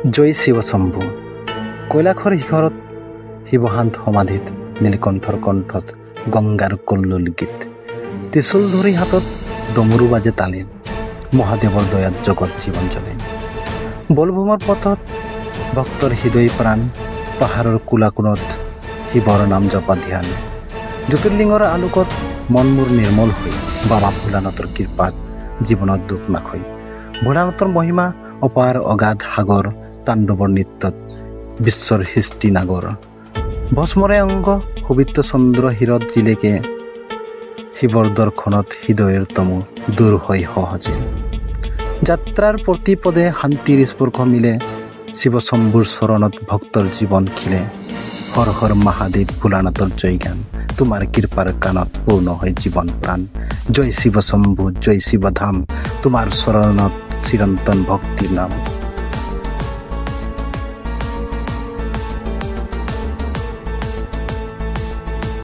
জয় শিৱশম্ভু। কৈলাশৰ শিখৰত শিৱশান্ত সমাধিত নীলকণ্ঠৰ কণ্ঠত গংগাৰ কল্লোল গীত। ত্ৰিশূল ধৰি হাতত ডমৰু বাজে তালে, মহাদেৱৰ দয়াত জগত জীৱন জ্বলে। বলভূমৰ পথত ভক্তৰ হৃদয় প্ৰাণ, পাহাৰৰ কোলাকুণত শিৱৰ নাম জপা ধ্যান। জ্যোতিৰ্লিংগৰ আলোকত মন মোৰ নিৰ্মল হৈ, বাবা ভোলানাথৰ কৃপাত জীৱনত দুখ নাখৈ। ভোলানাথৰ মহিমা অপাৰ অগাধ সাগৰ, তাণ্ডৱৰ নৃত্যত বিশ্বৰ সৃষ্টি নাগৰ। ভস্মৰে অংগ সুবিত্ৰ চন্দ্ৰ হীৰত জিলেকে, শিৱৰ দৰ্শনত হৃদয়ৰ তমু দূৰ হয় সহজে। যাত্ৰাৰ প্ৰতি পদে শান্তিৰ স্পৰ্শ মিলে, শিৱশম্ভুৰ চৰণত ভক্তৰ জীৱন খিলে। হৰ হৰ মহাদেৱ ভোলানাথৰ জয় গান, তোমাৰ কৃপাৰ কাণত পূৰ্ণ হয় জীৱন প্ৰাণ। জয় শিৱশম্ভু জয় শিৱধাম, তোমাৰ চৰণত চিৰন্তন ভক্তিৰ নাম।